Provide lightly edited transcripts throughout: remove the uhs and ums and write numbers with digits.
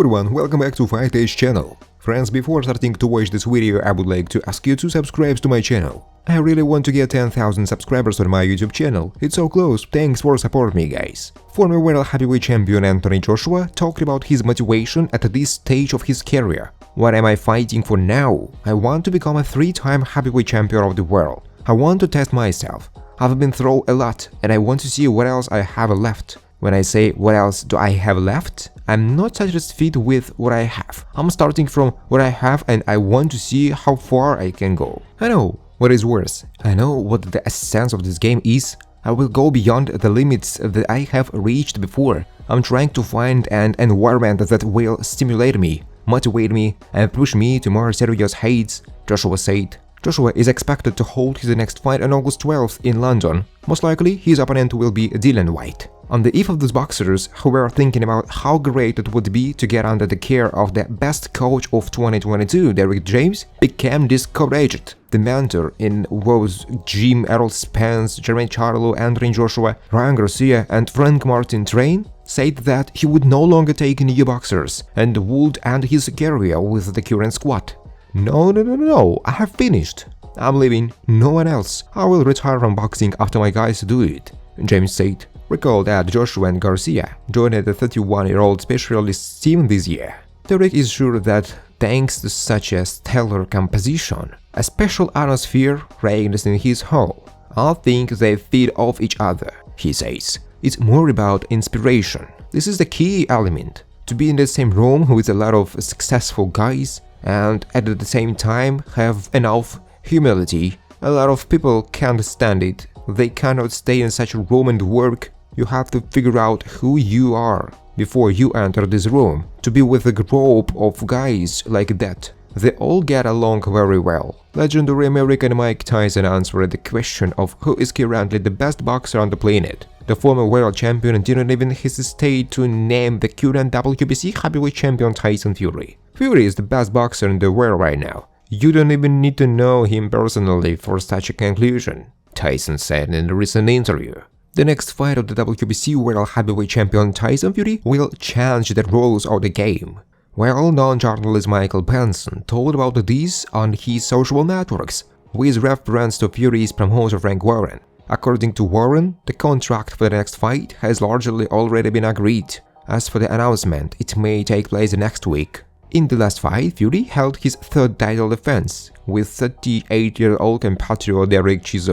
everyone, welcome back to Fight Age channel. Friends, before starting to watch this video, I would like to ask you to subscribe to my channel. I really want to get 10,000 subscribers on my YouTube channel. It's so close, thanks for supporting me, guys. Former world heavyweight champion Anthony Joshua talked about his motivation at this stage of his career. What am I fighting for now? I want to become a 3-time heavyweight champion of the world. I want to test myself. I've been through a lot and I want to see what else I have left. When I say what else do I have left, I'm not satisfied with what I have. I'm starting from what I have and I want to see how far I can go. I know what is worse. I know what the essence of this game is. I will go beyond the limits that I have reached before. I'm trying to find an environment that will stimulate me, motivate me, and push me to more serious heights, Joshua said. Joshua is expected to hold his next fight on August 12th in London. Most likely, his opponent will be Dillian White. On the eve of these boxers who were thinking about how great it would be to get under the care of the best coach of 2022, Derrick James, became discouraged. The mentor in was Jim, Errol Spence, Jermaine Charlo, Anthony Joshua, Ryan Garcia, and Frank Martin Train said that he would no longer take new boxers and would end his career with the current squad. No, I have finished. I'm leaving, no one else. I will retire from boxing after my guys do it, James said. Recall that Joshua and Garcia joined the 31-year-old specialist team this year. Derrick is sure that thanks to such a stellar composition, a special atmosphere reigns in his hall. I think they feed off each other, he says. It's more about inspiration. This is the key element. To be in the same room with a lot of successful guys and at the same time have enough humility. A lot of people can't stand it. They cannot stay in such a room and work. You have to figure out who you are before you enter this room. To be with a group of guys like that, they all get along very well. Legendary American Mike Tyson answered the question of who is currently the best boxer on the planet. The former world champion didn't even hesitate to name the current WBC heavyweight champion Tyson Fury. Fury is the best boxer in the world right now. You don't even need to know him personally for such a conclusion, Tyson said in a recent interview. The next fight of the WBC World Heavyweight Champion Tyson Fury will change the rules of the game. Well-known journalist Michael Benson told about this on his social networks, with reference to Fury's promoter Frank Warren. According to Warren, the contract for the next fight has largely already been agreed. As for the announcement, it may take place next week. In the last fight, Fury held his third title defense with 38-year-old compatriot Derrick James.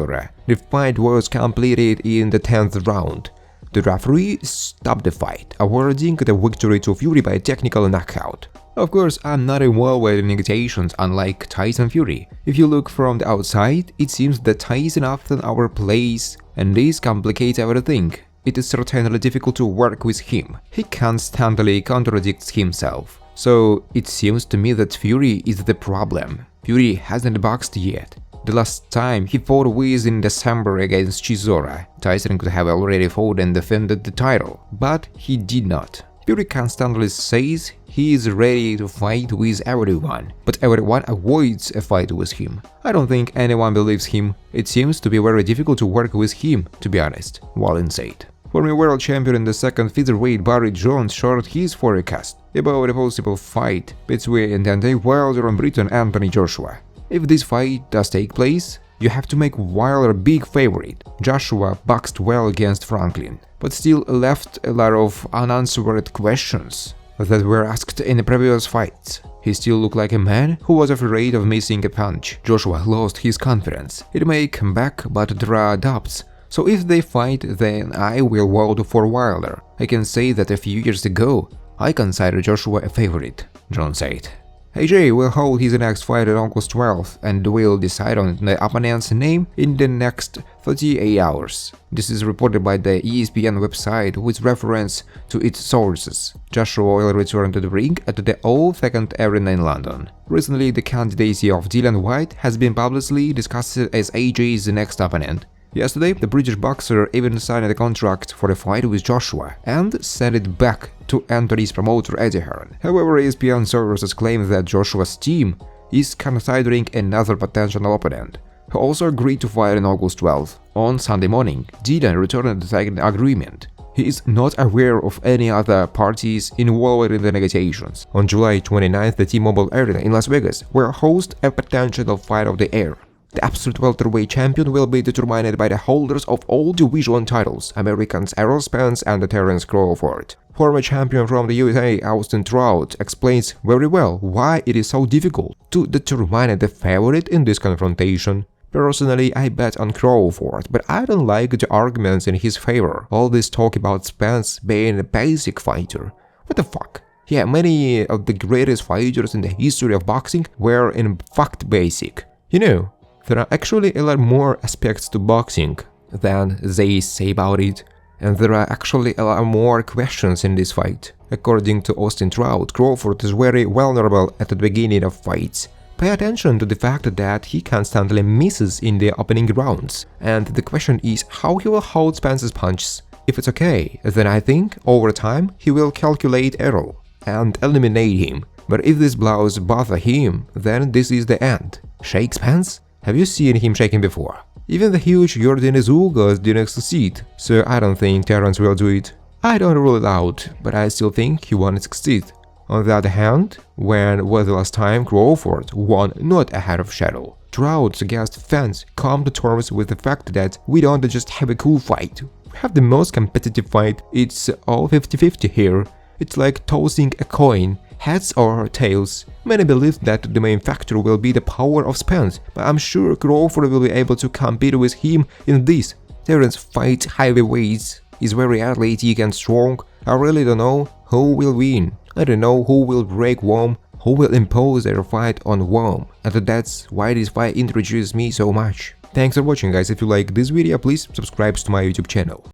The fight was completed in the 10th round. The referee stopped the fight, awarding the victory to Fury by technical knockout. Of course, I'm not involved with negotiations unlike Tyson Fury. If you look from the outside, it seems that Tyson often overplays, and this complicates everything. It is certainly difficult to work with him. He constantly contradicts himself. So it seems to me that Fury is the problem. Fury hasn't boxed yet. The last time he fought was in December against Chisora. Tyson could have already fought and defended the title, but he did not. Fury constantly says he is ready to fight with everyone, but everyone avoids a fight with him. I don't think anyone believes him. It seems to be very difficult to work with him, to be honest, Wallen said. Former world champion in the second featherweight Barry Jones shared his forecast about a possible fight between Deontay Wilder and Briton Anthony Joshua. If this fight does take place, you have to make Wilder a big favorite. Joshua boxed well against Franklin, but still left a lot of unanswered questions that were asked in the previous fights. He still looked like a man who was afraid of missing a punch. Joshua lost his confidence. It may come back, but there are doubts. So if they fight, then I will vote for Wilder. I can say that a few years ago, I considered Joshua a favorite, John said. AJ will hold his next fight on August 12th and will decide on the opponent's name in the next 38 hours. This is reported by the ESPN website with reference to its sources. Joshua will return to the ring at the Old Second Arena in London. Recently, the candidacy of Dillian White has been publicly discussed as AJ's next opponent. Yesterday, the British boxer even signed a contract for a fight with Joshua and sent it back to Anthony's promoter Eddie Hearn. However, ESPN sources claim that Joshua's team is considering another potential opponent, who also agreed to fight on August 12th. On Sunday morning, Dillian returned the second agreement. He is not aware of any other parties involved in the negotiations. On July 29th, the T-Mobile Arena in Las Vegas will host a potential fight of the year. The absolute welterweight champion will be determined by the holders of all division titles, Americans Errol Spence and Terence Crawford. Former champion from the USA, Austin Trout, explains very well why it is so difficult to determine the favorite in this confrontation. Personally, I bet on Crawford, but I don't like the arguments in his favor. All this talk about Spence being a basic fighter. What the fuck? Yeah, many of the greatest fighters in the history of boxing were in fact basic. You know, there are actually a lot more aspects to boxing than they say about it. And there are actually a lot more questions in this fight. According to Austin Trout, Crawford is very vulnerable at the beginning of fights. Pay attention to the fact that he constantly misses in the opening rounds, and the question is how he will hold Spence's punches. If it's okay, then I think, over time, he will calculate Errol and eliminate him. But if these blows bother him, then this is the end. Shake Spence? Have you seen him shaking before? Even the huge Jordan Ugas didn't succeed, so I don't think Terence will do it. I don't rule it out, but I still think he won't succeed. On the other hand, when was the last time Crawford won not ahead of schedule? Trout suggests fans come to terms with the fact that we don't just have a cool fight. We have the most competitive fight, it's all 50-50 here. It's like tossing a coin, heads or tails. Many believe that the main factor will be the power of Spence, but I'm sure Crawford will be able to compete with him in this. Terence fights heavyweights, is very athletic and strong. I really don't know who will win. I don't know who will break Worm, who will impose their fight on Worm, and that's why this fight intrigues me so much. Thanks for watching, guys. If you like this video, please subscribe to my YouTube channel.